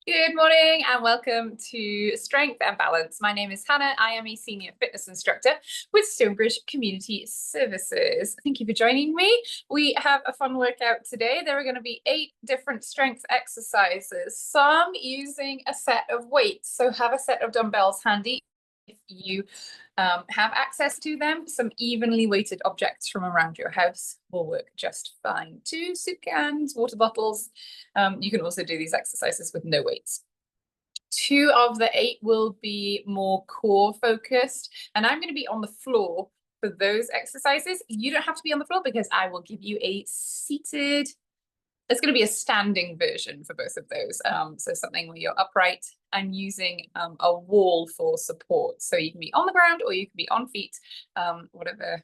Good morning and welcome to Strength and Balance. My name is Hannah. I am a senior fitness instructor with Stonebridge Community Services. Thank you for joining me. We have a fun workout today. There are going to be 8 different strength exercises, some using a set of weights. So have a set of dumbbells handy if you have access to them. Some evenly weighted objects from around your house will work just fine too. Soup cans, water bottles. You can also do these exercises with no weights. 2 of the 8 will be more core focused, and I'm going to be on the floor for those exercises. You don't have to be on the floor because I will give you a seated. It's going to be a standing version for both of those. So something where you're upright. I'm using a wall for support. So you can be on the ground or you can be on feet, whatever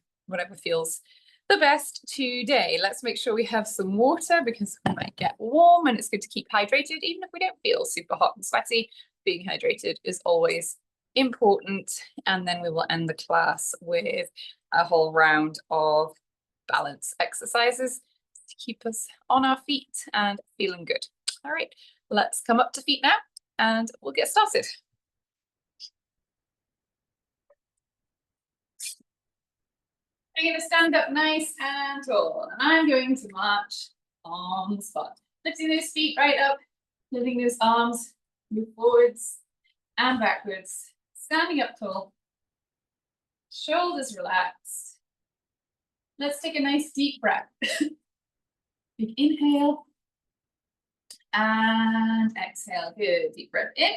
feels the best today. Let's make sure we have some water because we might get warm, and it's good to keep hydrated even if we don't feel super hot and sweaty. Being hydrated is always important. And then we will end the class with a whole round of balance exercises to keep us on our feet and feeling good. All right, let's come up to feet now and we'll get started. I'm going to stand up nice and tall, and I'm going to march on the spot. Lifting those feet right up, lifting those arms, move forwards and backwards, standing up tall, shoulders relaxed. Let's take a nice deep breath. Big inhale and exhale. Good, deep breath in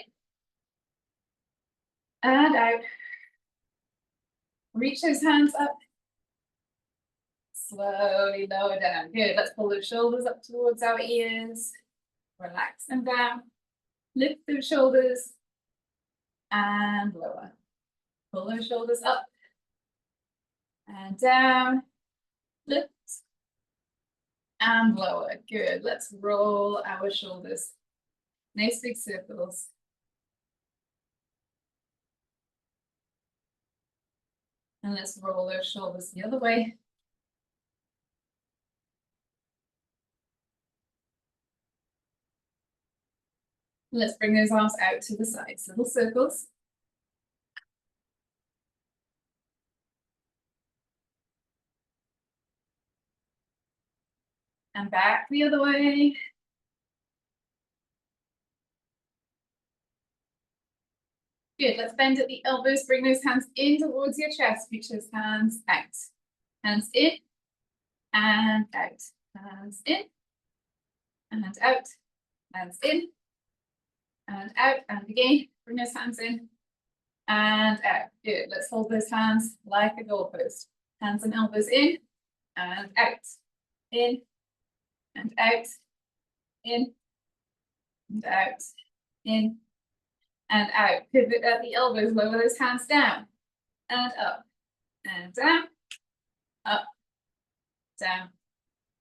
and out. Reach those hands up. Slowly lower down. Good. Let's pull those shoulders up towards our ears. Relax them down. Lift those shoulders and lower. Pull those shoulders up and down. Lift and lower. Good. Let's roll our shoulders. Nice big circles. And let's roll those shoulders the other way. Let's bring those arms out to the sides, little circles. And back the other way. Good, let's bend at the elbows, bring those hands in towards your chest, reach those hands out. Hands in and out. Hands in and out. Hands in and out. And again, bring those hands in and out. Good, let's hold those hands like a goalpost. Hands and elbows in and out. In and out. In and out. In and out. Pivot at the elbows, lower those hands down and up and down, up, down,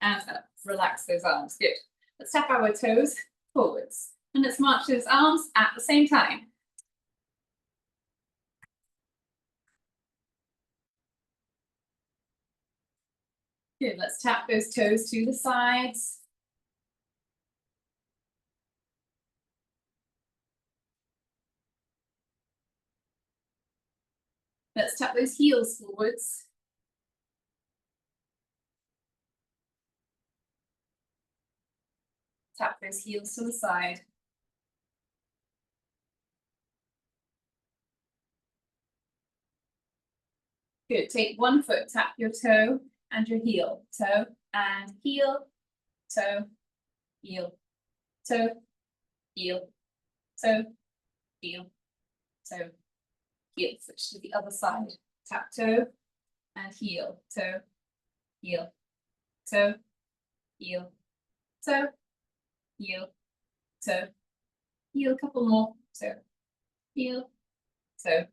and up. Relax those arms. Good. Let's tap our toes forwards and let's march those arms at the same time. Good. Let's tap those toes to the sides. Let's tap those heels forwards. Tap those heels to the side. Good. Take one foot, tap your toe and your heel. Toe and heel, toe, heel, toe, heel, toe, heel, toe, heel. Switch to the other side. Tap toe and heel, toe, heel, toe, heel, toe, heel, toe, heel. Couple more. Toe, heel, toe,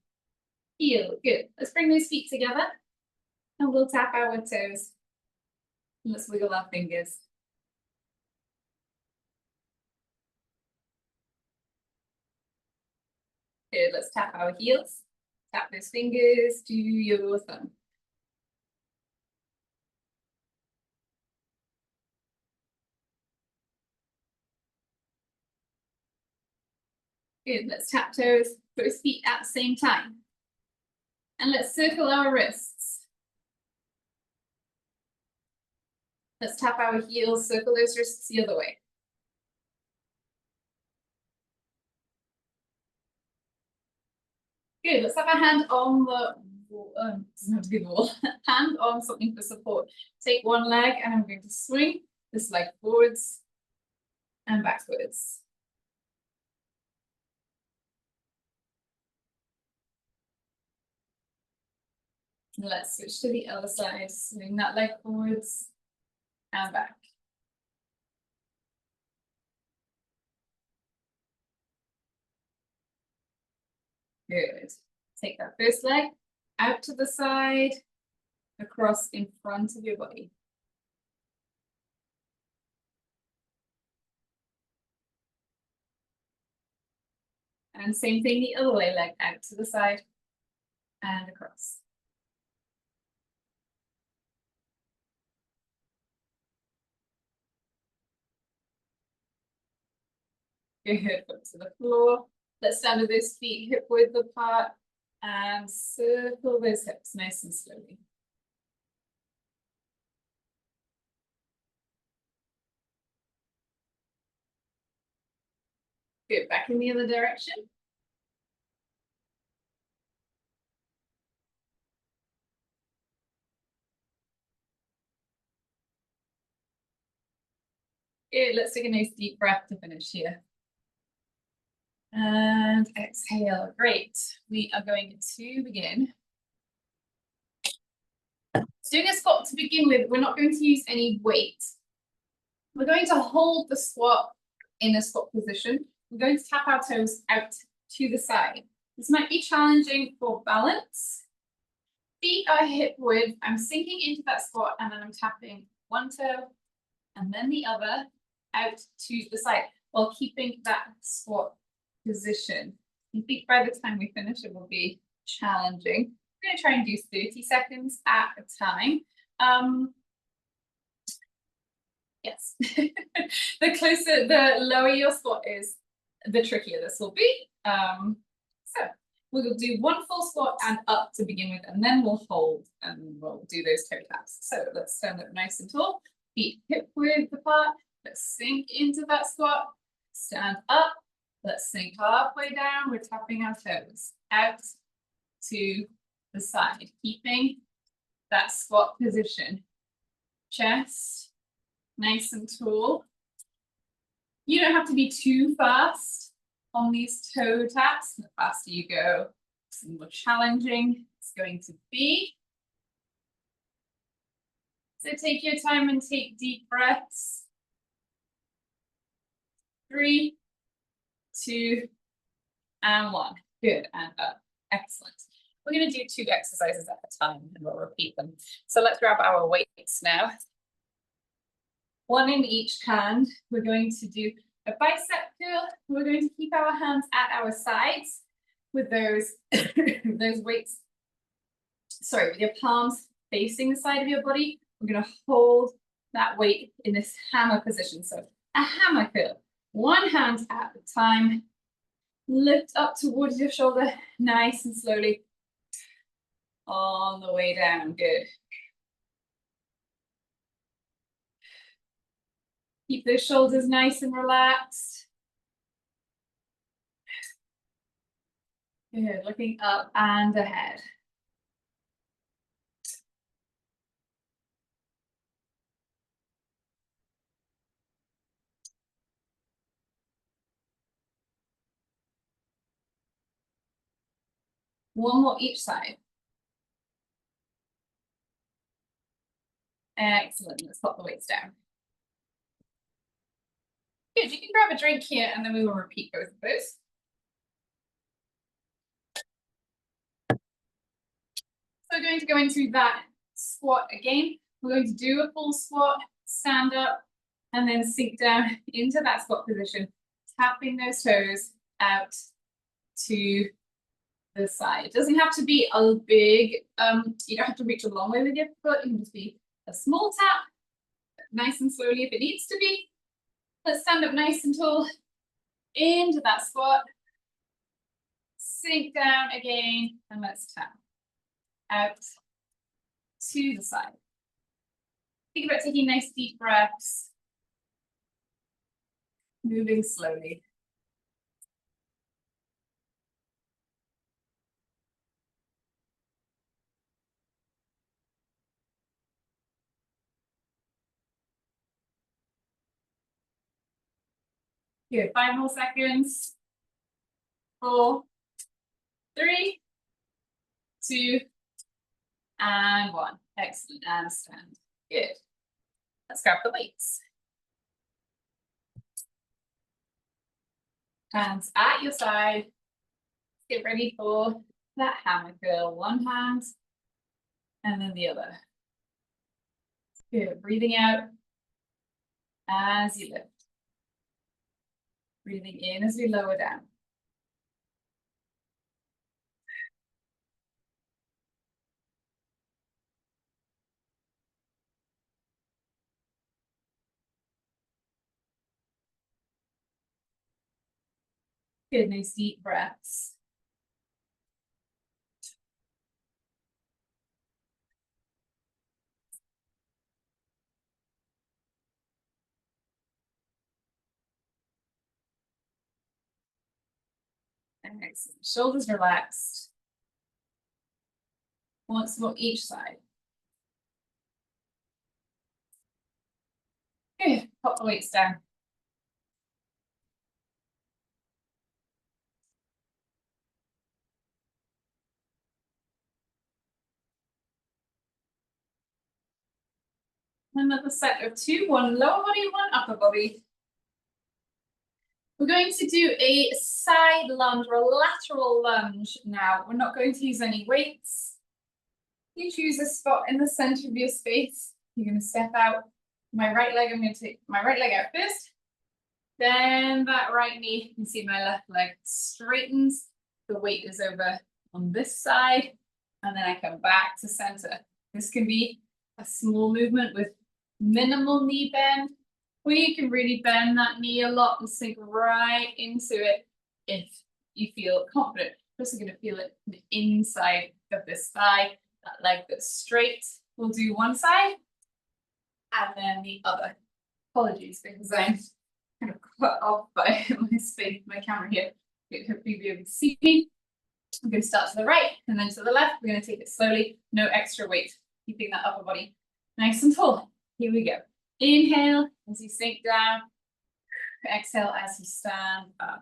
heel. Good. Let's bring those feet together and we'll tap our toes. Let's wiggle our fingers. Good. Let's tap our heels. Tap those fingers to your thumb. Good, let's tap toes, both feet at the same time. And let's circle our wrists. Let's tap our heels, circle those wrists the other way. Good, let's have a hand on the wall. Doesn't have to be the wall. Hand on something for support. Take one leg and I'm going to swing this leg forwards and backwards. Let's switch to the other side. Swing that leg forwards and back. Good. Take that first leg out to the side, across in front of your body. And same thing the other way, leg out to the side and across. Good, foot to the floor. Let's stand with those feet hip width apart and circle those hips nice and slowly. Good, back in the other direction. Good, let's take a nice deep breath to finish here. And exhale, great. We are going to begin. Doing a squat to begin with, we're not going to use any weight. We're going to hold the squat in a squat position. We're going to tap our toes out to the side. This might be challenging for balance. Feet are hip width. I'm sinking into that squat and then I'm tapping one toe and then the other out to the side while keeping that squat position. I think by the time we finish, it will be challenging. We're going to try and do 30 seconds at a time. Yes. The lower your squat is, the trickier this will be. So we'll do one full squat and up to begin with, and then we'll hold and we'll do those toe taps. So let's stand up nice and tall, feet hip width apart. Let's sink into that squat, stand up. Let's sink halfway down. We're tapping our toes out to the side, keeping that squat position. Chest nice and tall. You don't have to be too fast on these toe taps. The faster you go, the more challenging it's going to be. So take your time and take deep breaths. 3, 2, and 1. Good, and up. Excellent. We're going to do 2 exercises at a time and we'll repeat them. So let's grab our weights now. One in each hand. We're going to do a bicep curl. We're going to keep our hands at our sides with those, those weights. Sorry, with your palms facing the side of your body. We're going to hold that weight in this hammer position. So a hammer curl. One hand at a time. Lift up towards your shoulder, nice and slowly. On the way down, good. Keep those shoulders nice and relaxed. Good, looking up and ahead. One more each side. Excellent, let's pop the weights down. Good, you can grab a drink here and then we will repeat both of those. So we're going to go into that squat again. We're going to do a full squat, stand up, and then sink down into that squat position, tapping those toes out to the side. It doesn't have to be a big, you don't have to reach a long way with your foot. It can just be a small tap, nice and slowly if it needs to be. Let's stand up nice and tall into that squat. sink down again, and let's tap. Out to the side. Think about taking nice deep breaths. Moving slowly. Good, 5 more seconds. 4, 3, 2, and 1. Excellent, and stand. Good. Let's grab the weights. Hands at your side. Get ready for that hammer curl. One hand, and then the other. Good, breathing out as you lift. Breathing in as we lower down. Good, nice deep breaths. Excellent. Shoulders relaxed. Once more each side. Good. Pop the weights down. Another set of 2, 1 lower body, 1 upper body. We're going to do a side lunge or a lateral lunge now. We're not going to use any weights. You choose a spot in the center of your space. You're going to step out. My right leg, I'm going to take my right leg out first. Then that right knee, you can see my left leg straightens. The weight is over on this side. And then I come back to center. This can be a small movement with minimal knee bend, or you can really bend that knee a lot and sink right into it if you feel confident. You're also going to feel it on the inside of this thigh. That leg that's straight. We'll do one side and then the other. Apologies because I'm kind of cut off by my camera here. Hopefully you'll be able to see me. I'm going to start to the right and then to the left. We're going to take it slowly, no extra weight, keeping that upper body nice and tall. Here we go. Inhale as you sink down. Exhale as you stand up.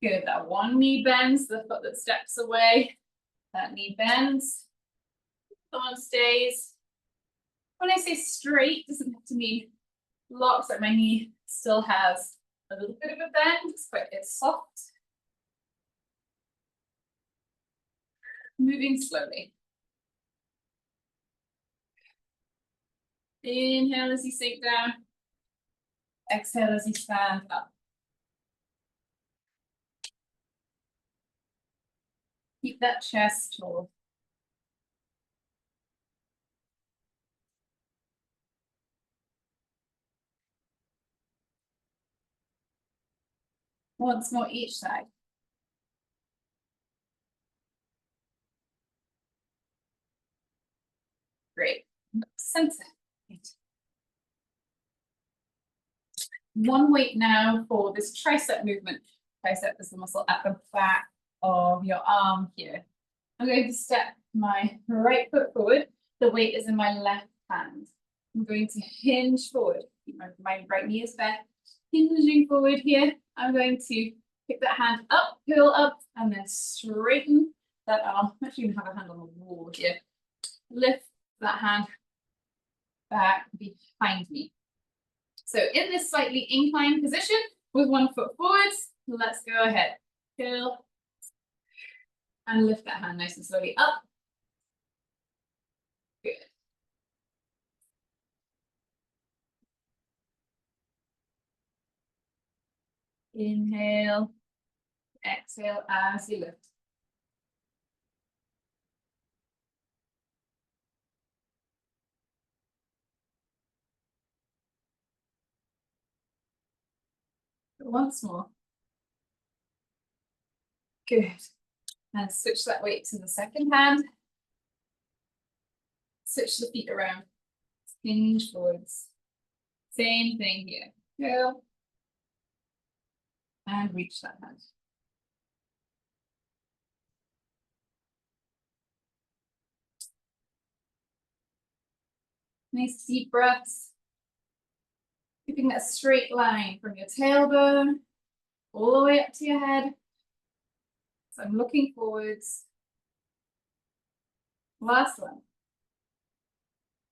Good. That one knee bends, the foot that steps away. That knee bends. The one stays. When I say straight, it doesn't have to mean locked, like my knee still has a little bit of a bend, but it's soft. Moving slowly. Inhale as you sink down. Exhale as you stand up. Keep that chest tall. Once more each side. Great. Center. One weight now for this tricep movement. Tricep is the muscle at the back of your arm here. I'm going to step my right foot forward. The weight is in my left hand. I'm going to hinge forward. My right knee is bent. Hinging forward here. I'm going to pick that hand up, curl up, and then straighten that arm. I'm actually going to have a hand on the wall here. Lift that hand back behind me. So in this slightly inclined position with one foot forwards, let's go ahead. Curl and lift that hand nice and slowly up. Good. Inhale, exhale as you lift. Once more. Good. And switch that weight to the second hand. Switch the feet around. Hinge forwards. Same thing here. Go. And reach that hand. Nice deep breaths. Keeping that straight line from your tailbone all the way up to your head. So I'm looking forwards. Last one.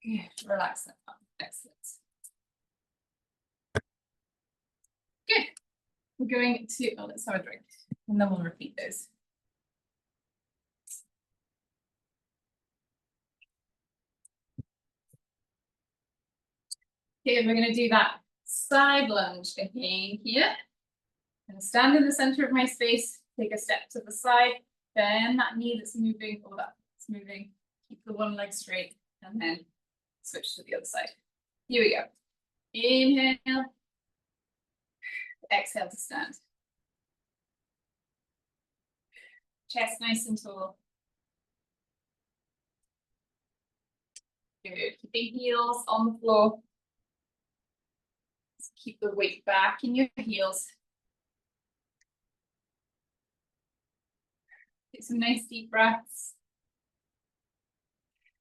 Good. Relax that arm. Excellent. Good. We're going to, oh, let's have a drink. And then we'll repeat those. Okay, we're going to do that side lunge again here. I'm going to stand in the center of my space, take a step to the side, bend that knee that's moving, or that's moving, keep the one leg straight, and then switch to the other side. Here we go. Inhale, exhale to stand. Chest nice and tall. Good. Keeping heels on the floor. Just keep the weight back in your heels. Take some nice deep breaths.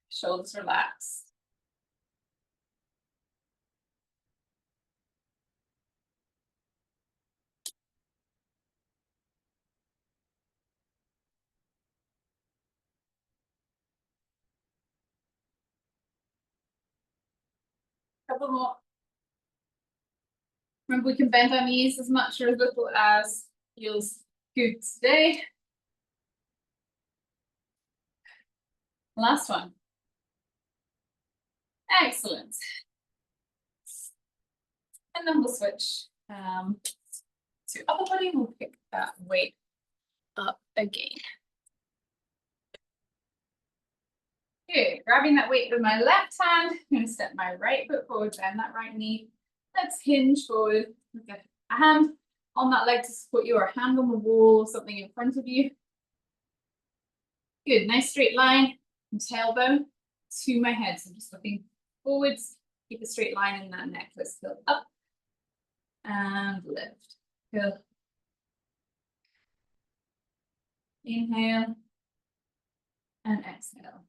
Shoulders relaxed. Couple more. Remember, we can bend our knees as much or as little as feels good today. Last one. Excellent. And then we'll switch to upper body. We'll pick that weight up again. Good. Grabbing that weight with my left hand. I'm going to step my right foot forward, bend that right knee. Let's hinge forward. Get a hand on that leg to support you, or a hand on the wall, or something in front of you. Good. Nice straight line from tailbone to my head. So I'm just looking forwards. Keep a straight line in that neck. Let's go up and lift. Good. Inhale and exhale.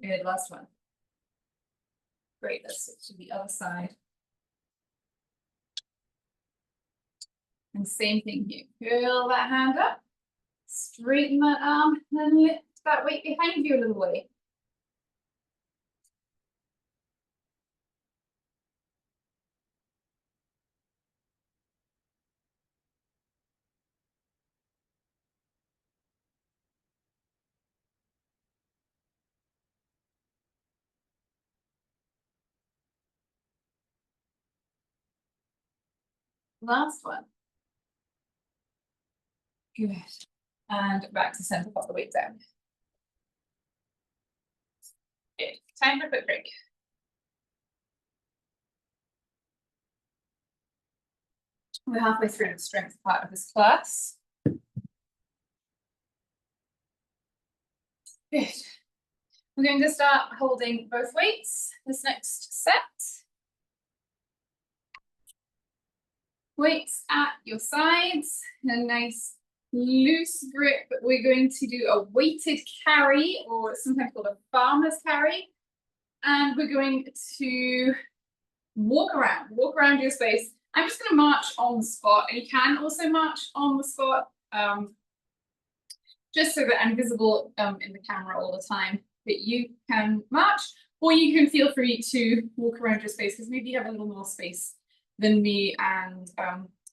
Good, last one. Great, let's switch to the other side. And same thing here. Curl that hand up, straighten that arm, and then lift that weight behind you a little way. Last one. Good. And back to center, pop the weight down. Good. Time for a quick break. We're halfway through the strength part of this class. Good. We're going to start holding both weights this next set. Weights at your sides, a nice loose grip. We're going to do a weighted carry, or sometimes called a farmer's carry. And we're going to walk around your space. I'm just going to march on the spot, and you can also march on the spot, just so that I'm visible in the camera all the time. But you can march, or you can feel free to walk around your space, because maybe you have a little more space than me, and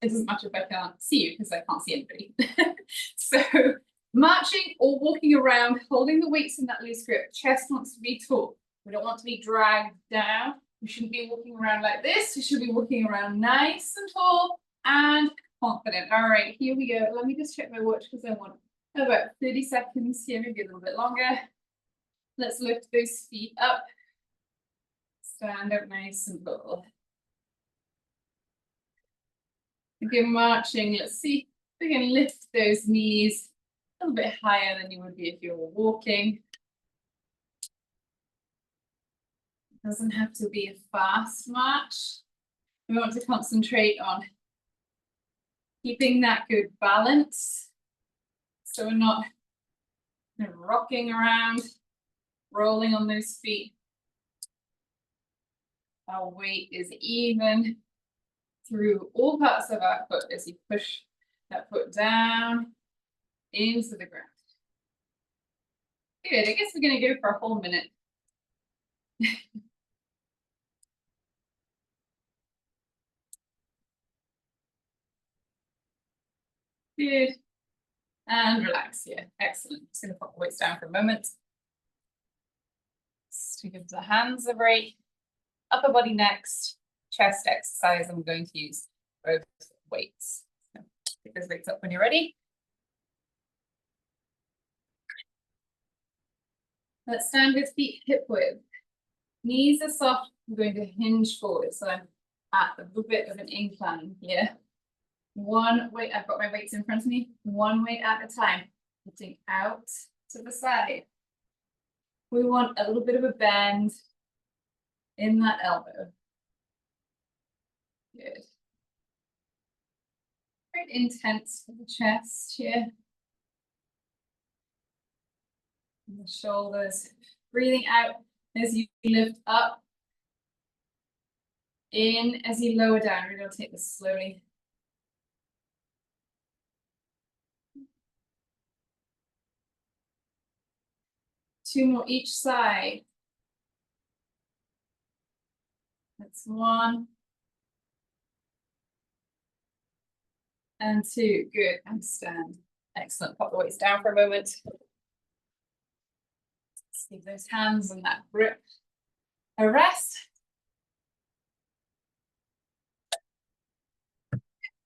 it doesn't matter if I can't see you, because I can't see anybody. So marching or walking around, holding the weights in that loose grip. Chest wants to be tall. We don't want to be dragged down. We shouldn't be walking around like this. We should be walking around nice and tall and confident. All right, here we go. Let me just check my watch because I want about 30 seconds here, maybe a little bit longer. Let's lift those feet up. Stand up nice and tall. If you're marching, let's see if we can lift those knees a little bit higher than you would be if you were walking. It doesn't have to be a fast march. We want to concentrate on keeping that good balance. So we're not rocking around, rolling on those feet. Our weight is even through all parts of our foot as you push that foot down into the ground. Good, I guess we're gonna go for a whole minute. Good, and relax here, excellent. Just gonna put the weights down for a moment. Just to give the hands a break. Upper body next, chest exercise. I'm going to use both weights. So pick those weights up when you're ready. Let's stand with feet hip width. Knees are soft. I'm going to hinge forward. So I'm at a little bit of an incline here. One weight, I've got my weights in front of me. One weight at a time. Lifting out to the side. We want a little bit of a bend in that elbow. Good. Very intense for the chest here. And the shoulders. Breathing out as you lift up. In as you lower down. We're going to take this slowly. Two more each side. That's one. And two. Good. And stand. Excellent. Pop the weights down for a moment. Let's leave those hands and that grip a rest.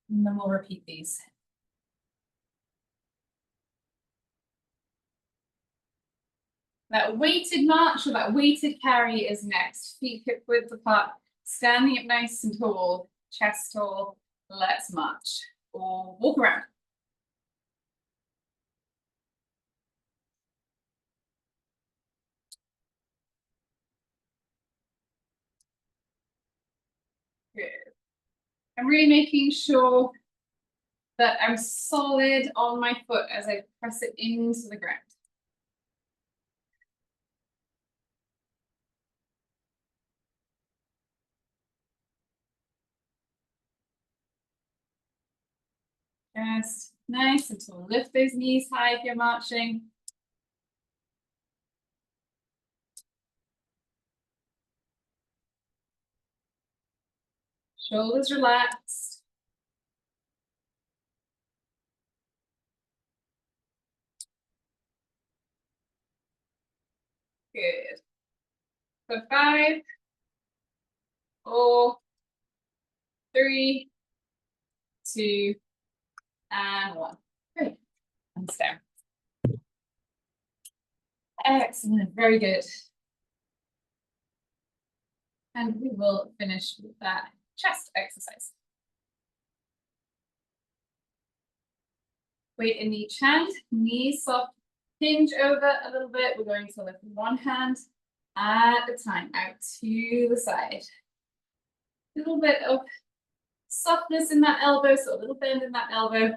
And then we'll repeat these. That weighted march or that weighted carry is next. Feet hip width apart, standing up nice and tall, chest tall. Let's march or walk around. Good. I'm really making sure that I'm solid on my foot as I press it into the ground. Just nice and tall. Lift those knees high if you're marching. Shoulders relaxed. Good. So 5, 4, 3, 2, and 1. Great. And down. Excellent. Very good. And we will finish with that chest exercise. Weight in each hand, knees soft, hinge over a little bit. We're going to lift one hand at a time out to the side. A little bit of softness in that elbow, so a little bend in that elbow.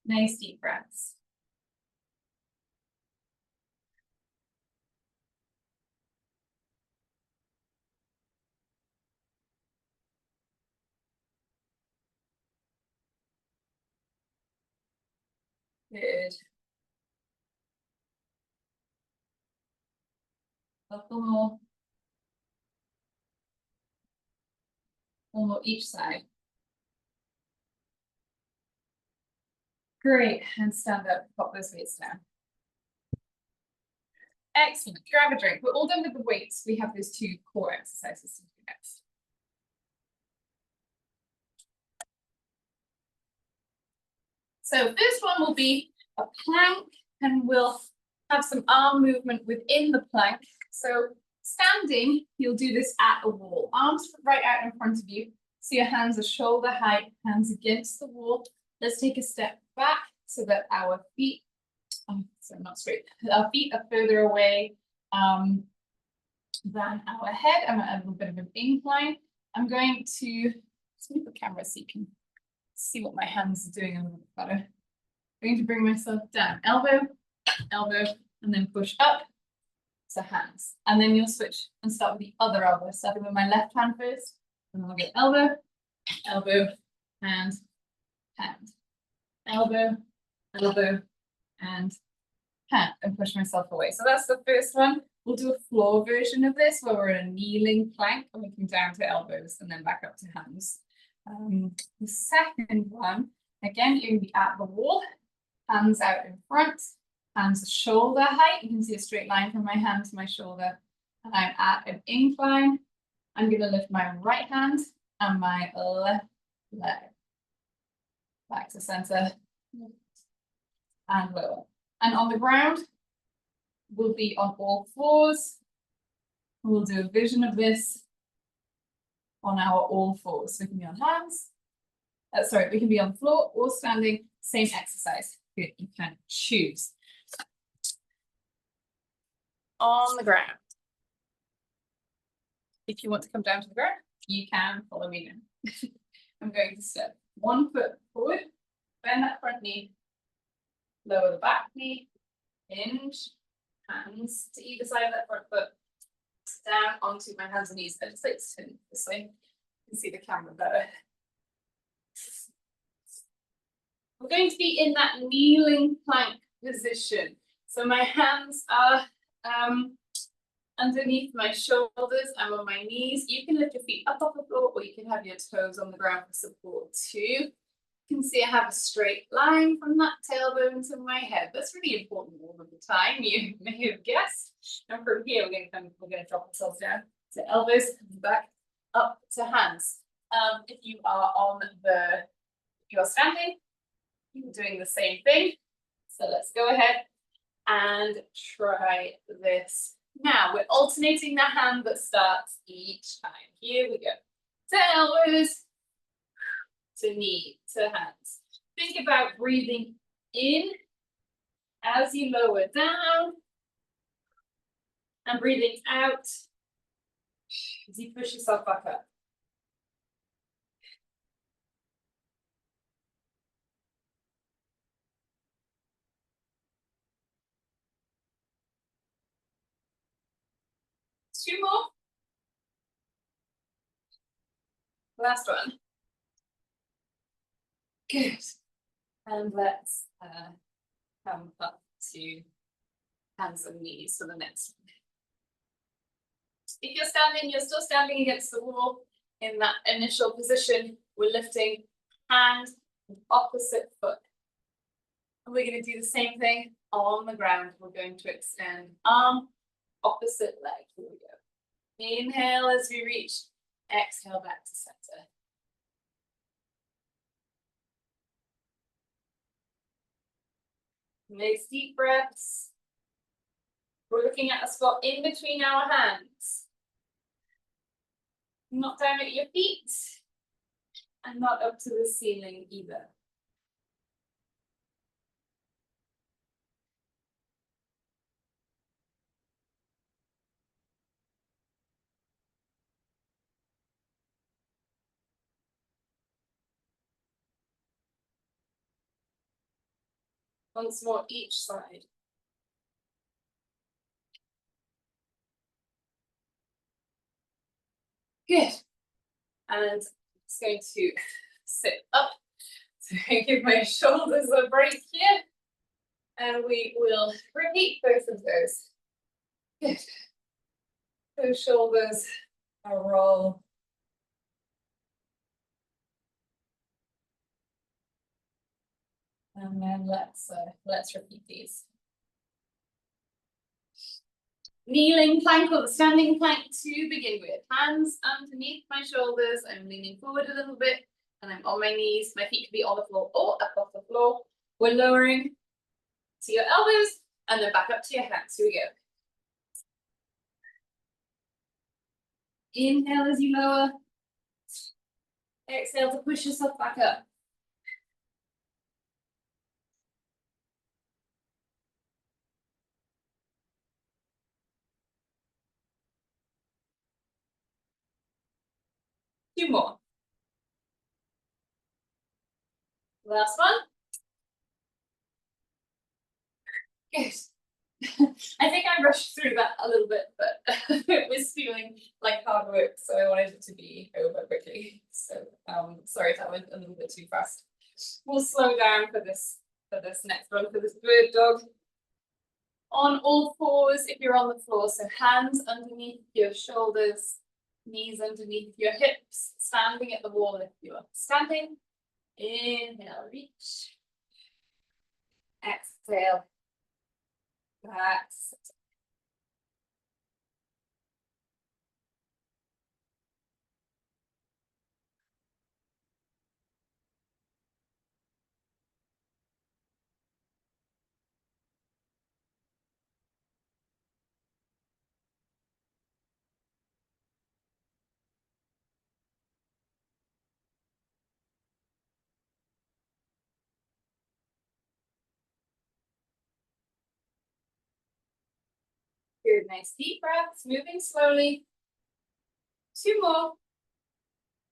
Nice deep breaths. Good. Couple more. One more each side. Great, and stand up, pop those weights down. Excellent. Grab a drink. We're all done with the weights. We have those 2 core exercises to do next. So first one will be a plank, and we'll have some arm movement within the plank. So standing, you'll do this at a wall. Arms right out in front of you. So your hands are shoulder height, hands against the wall. Let's take a step back so that our feet, not straight, our feet are further away than our head. I'm at a little bit of an incline. I'm going to, let's move the camera so you can see what my hands are doing a little bit better. I'm going to bring myself down, elbow, elbow, and then push up to hands. And then you'll switch and start with the other elbow, starting with my left hand first. And then I'll get elbow, elbow, hand, hand, elbow, elbow, and hand, and push myself away. So that's the first one. We'll do a floor version of this where we're in a kneeling plank and we come down to elbows and then back up to hands. The second one, again, you're going to be at the wall, hands out in front, hands shoulder height. You can see a straight line from my hand to my shoulder. And I'm at an incline. I'm going to lift my right hand and my left leg back to center and lower. And on the ground, we'll be on all fours. We'll do a vision of this on our all fours. So we can be on hands. We can be on the floor or standing. Same exercise. Good. You can choose. On the ground. If you want to come down to the ground, you can follow me now. I'm going to step 1 foot forward, bend that front knee, lower the back knee, hinge, hands to either side of that front foot, down onto my hands and knees. I just like to turn this way. You can see the camera better. We're going to be in that kneeling plank position. So my hands are underneath my shoulders. I'm on my knees. You can lift your feet up off the floor, or you can have your toes on the ground for support too. You can see I have a straight line from that tailbone to my head. That's really important all of the time, you may have guessed. And from here, we're going to drop ourselves down to elbows, back up to hands. If you are standing, you're doing the same thing. So let's go ahead and try this. Now we're alternating the hand that starts each time. Here we go. To elbows, to knee, to hands. Think about breathing in as you lower down and breathing out as you push yourself back up. Two more. Last one. Good. And let's come up to hands and knees for the next one. If you're standing, you're still standing against the wall in that initial position. We're lifting hand, opposite foot. And we're going to do the same thing on the ground. We're going to extend arm, opposite leg. Here we go. Inhale as we reach. Exhale back to center. Nice deep breaths. We're looking at a spot in between our hands. Not down at your feet and not up to the ceiling either. Once more each side. Good. And it's going to sit up. So give my shoulders a break here. And we will repeat both of those. Good. Those shoulders a roll. And then let's repeat these. Kneeling plank or the standing plank to begin with. Hands underneath my shoulders. I'm leaning forward a little bit and I'm on my knees. My feet can be on the floor or up off the floor. We're lowering to your elbows and then back up to your hands. Here we go. Inhale as you lower. Exhale to push yourself back up. Two more. Last one. Good. I think I rushed through that a little bit, but it was feeling like hard work, so I wanted it to be over quickly. So sorry if that went a little bit too fast. We'll slow down for this next one, for this bird dog. On all fours if you're on the floor, so hands underneath your shoulders, knees underneath your hips, standing at the wall if you're standing. Inhale, reach. Exhale. Relax. Good, nice deep breaths, moving slowly. Two more.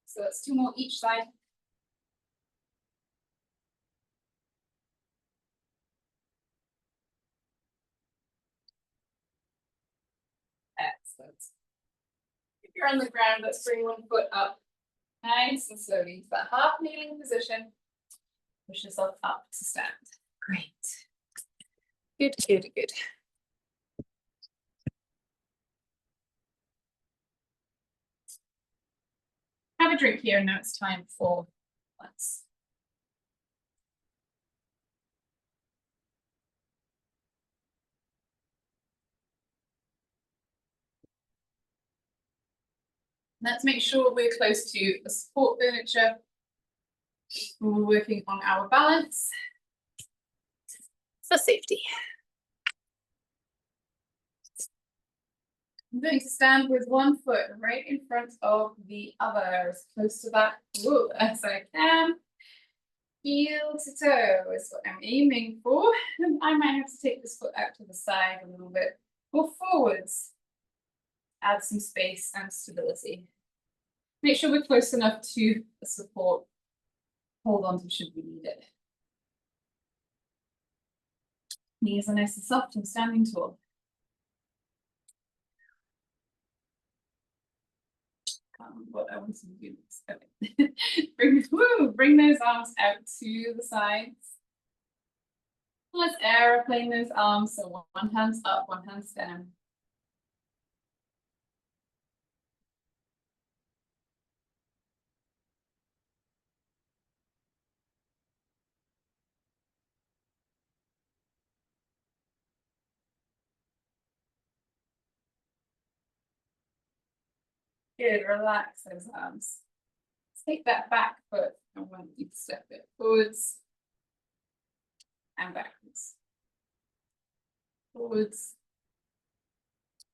So that's two more each side. Excellent. If you're on the ground, let's bring one foot up. Nice and slowly to that half kneeling position. Push yourself up to stand. Great. Good, good, good. Have a drink here, and now it's time for lunch. Let's make sure we're close to the support furniture when we're working on our balance for safety. I'm going to stand with one foot right in front of the other, as close to that as I can. Heel to toe is what I'm aiming for. And I might have to take this foot out to the side a little bit or forwards. Add some space and stability. Make sure we're close enough to the support. Hold on to should we need it. Knees are nice and soft and standing tall. What I want to do is bring those arms out to the sides. Let's aeroplane those arms, so one hand's up, one hand's down. Good, relax those arms. Take that back foot and want you to step it forwards and backwards. Forwards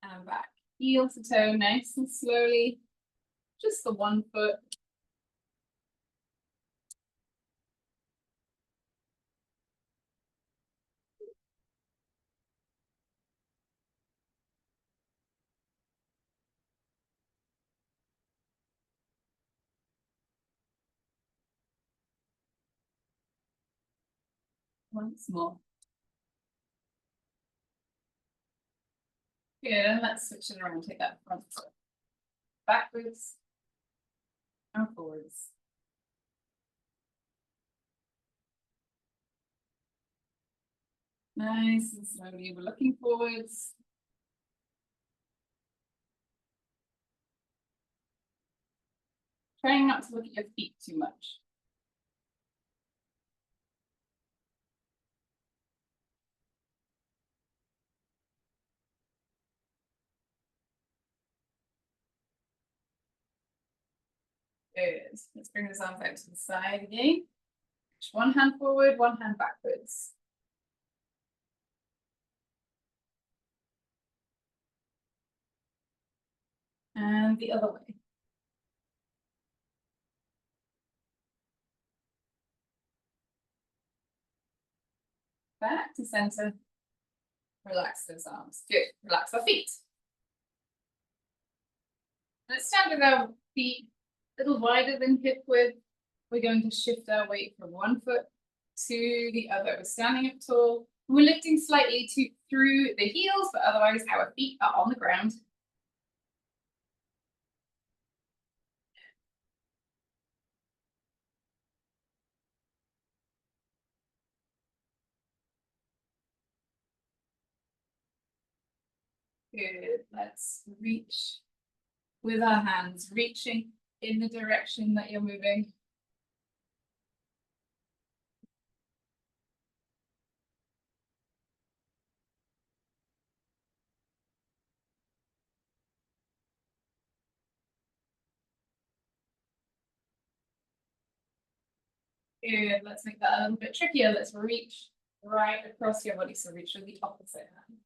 and back. Heel to toe, nice and slowly. Just the one foot. Once more. Good, and let's switch it around. Take that front foot backwards and forwards. Nice and slowly, we're looking forwards. Trying not to look at your feet too much. Good. Let's bring those arms out to the side again. One hand forward, one hand backwards. And the other way. Back to center. Relax those arms. Good. Relax our feet. Let's stand with our feet a little wider than hip width. We're going to shift our weight from one foot to the other. We're standing up tall. We're lifting slightly through the heels, but otherwise our feet are on the ground. Good. Let's reach with our hands, reaching in the direction that you're moving. Good. Let's make that a little bit trickier. Let's reach right across your body. So reach with the opposite hand.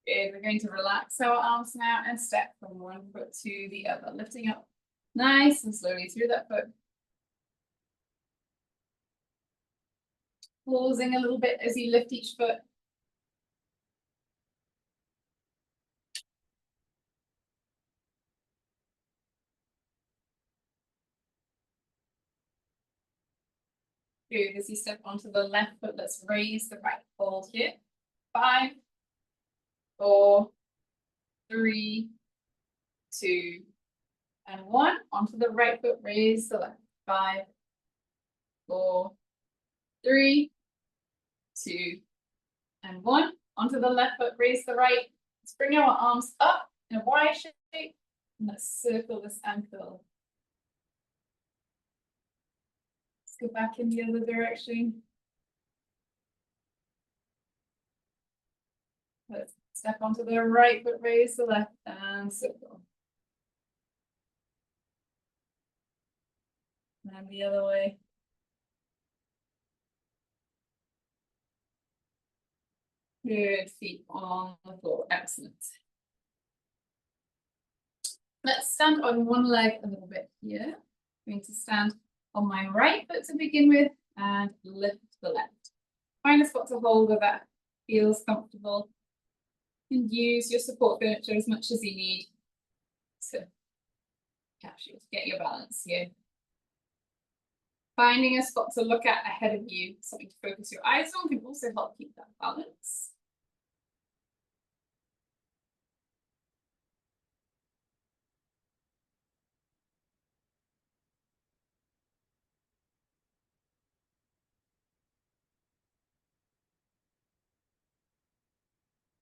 Good. We're going to relax our arms now and step from one foot to the other, lifting up nice and slowly through that foot. Pausing a little bit as you lift each foot. Good. As you step onto the left foot, let's raise the right fold here. 5, 4, 3, 2, and 1. Onto the right foot, raise the left. 5, 4, 3, 2, and 1. Onto the left foot, raise the right. Let's bring our arms up in a Y shape. And let's circle this ankle. Let's go back in the other direction. Let's step onto the right foot, raise the left, and circle. And the other way. Good. Feet on the floor. Excellent. Let's stand on one leg a little bit here. I'm going to stand on my right foot to begin with and lift the left. Find a spot to hold where that feels comfortable. And use your support furniture as much as you need to get your balance here. Finding a spot to look at ahead of you, something to focus your eyes on, can also help keep that balance.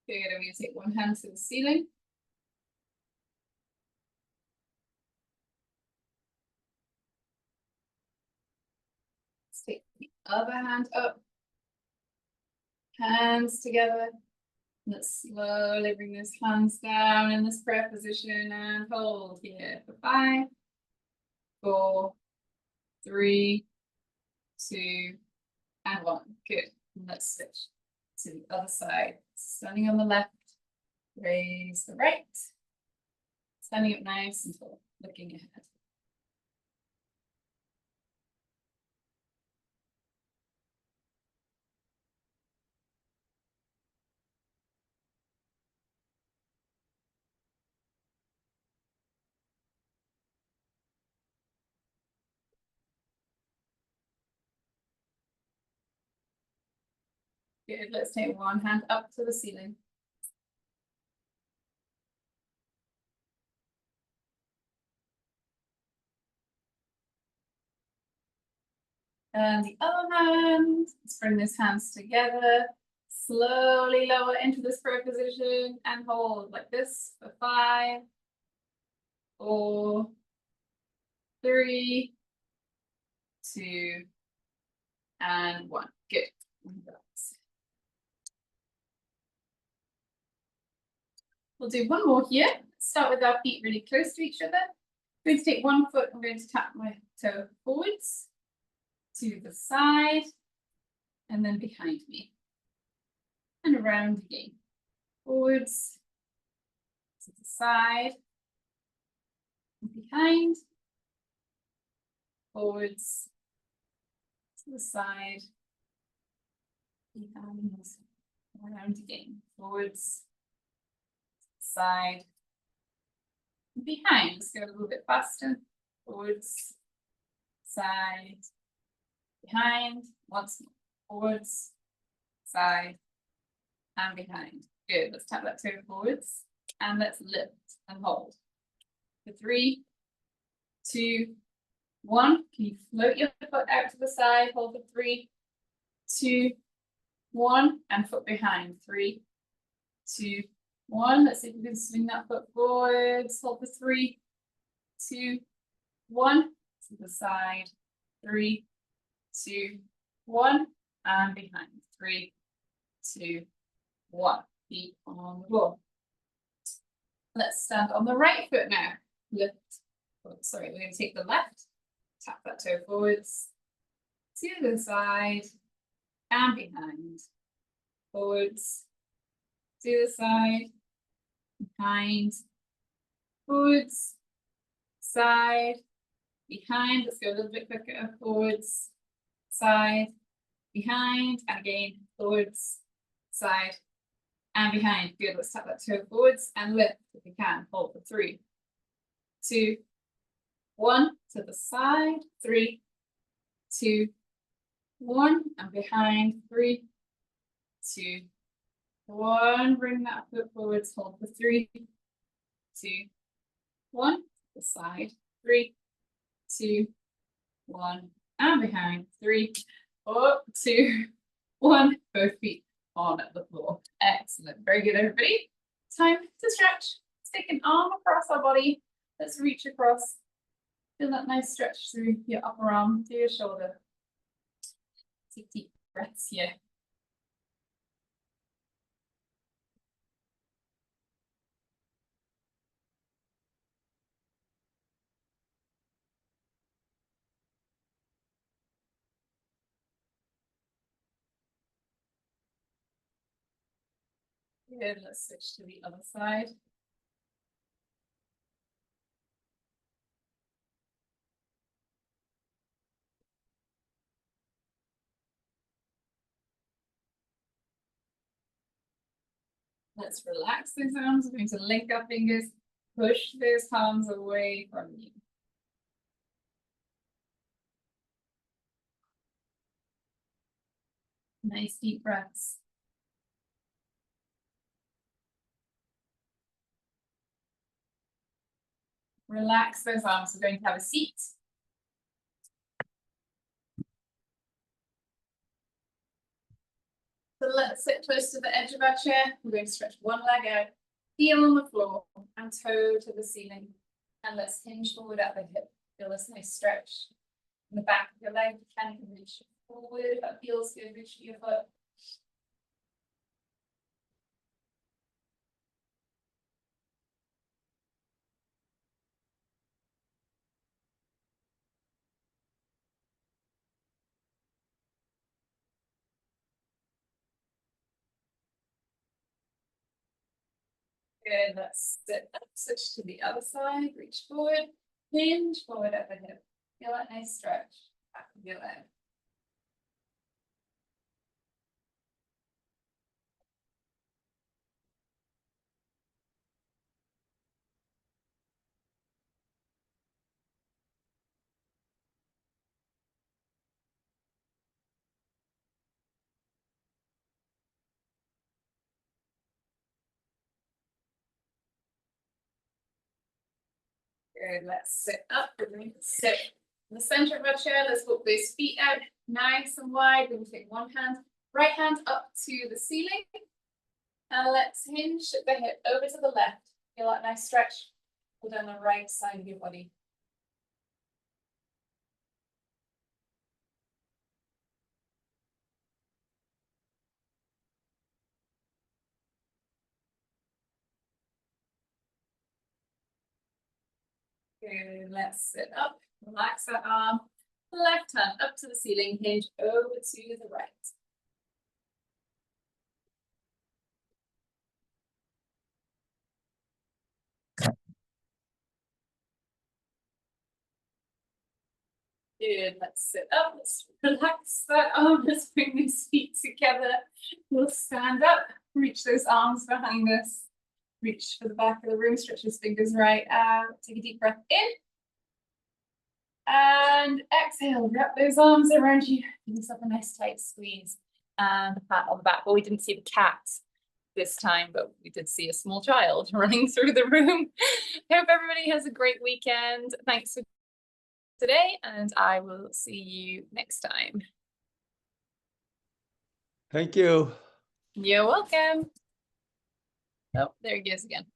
Good, I'm going to take one hand to the ceiling. Let's take the other hand up. Hands together. Let's slowly bring those hands down in this prayer position and hold here for 5, 4, 3, 2, and 1. Good. And let's switch to the other side. Standing on the left, raise the right. Standing up nice and tall, looking ahead. Good. Let's take one hand up to the ceiling. And the other hand, let's bring those hands together, Slowly lower into this prayer position and hold like this for 5, 4, 3, 2, and 1. Good. We'll do one more here. Start with our feet really close to each other. I'm going to take one foot, I'm going to tap my toe forwards, to the side, and then behind me. And around again. Forwards, to the side, and behind. Forwards, to the side, behind, around again. Forwards, side, behind. Let's go a little bit faster. Forwards, side, behind. Once more. Forwards, side, and behind. Good. Let's tap that toe forwards and let's lift and hold. For 3, 2, 1. Can you float your foot out to the side? Hold for 3, 2, 1, and foot behind. 3, 2, 1. Let's see if we can swing that foot forwards. Hold for 3, 2, 1. To the side. 3, 2, 1, and behind. 3, 2, 1. Feet on the floor. Let's stand on the right foot now. Lift. Oh, sorry, we're going to take the left. Tap that toe forwards. To the side and behind. Forwards. To the side. Behind. Forwards. Side. Behind. Let's go a little bit quicker. Forwards. Side. Behind. And again. Forwards. Side. And behind. Good. Let's tap that toe forwards and lift if you can. Hold for 3, 2, 1. To the side. 3, 2, 1. And behind. 3, 2, 1. Bring that foot forwards. Hold for 3, 2, 1. To the side. 3, 2, 1. And behind. 3, 2, 1. Both feet on the floor. Excellent. Very good, everybody. Time to stretch. Let's take an arm across our body. Let's reach across. Feel that nice stretch through your upper arm to your shoulder. Take deep breaths here. Good. Let's switch to the other side. Let's relax those arms. We're going to link our fingers, push those palms away from you. Nice deep breaths. Relax those arms. We're going to have a seat. So let's sit close to the edge of our chair. We're going to stretch one leg out, heel on the floor, and toe to the ceiling. And let's hinge forward at the hip. Feel this nice stretch in the back of your leg. You can reach forward. If that feels good, reach your foot. Good. Let's sit up, switch to the other side. Reach forward, hinge forward at the hip. Feel that nice stretch back of your leg. Good. Let's sit up. We're going to sit in the center of our chair. Let's walk those feet out nice and wide. We're going to take one hand, Right hand up to the ceiling. And let's hinge the hip over to the left. Feel that nice stretch. Pull down the right side of your body. Good. Let's sit up. Relax that arm. Left hand up to the ceiling. Hinge over to the right. Good. Let's sit up. Let's relax that arm. Let's bring these feet together. We'll stand up. Reach those arms behind us. Reach for the back of the room. Stretch those fingers right out. Take a deep breath in. And exhale. Wrap those arms around you. Give yourself a nice tight squeeze. And a pat on the back. Well, we didn't see the cat this time, but we did see a small child running through the room. Hope everybody has a great weekend. Thanks for today, and I will see you next time. Thank you. You're welcome. Oh, there he goes again.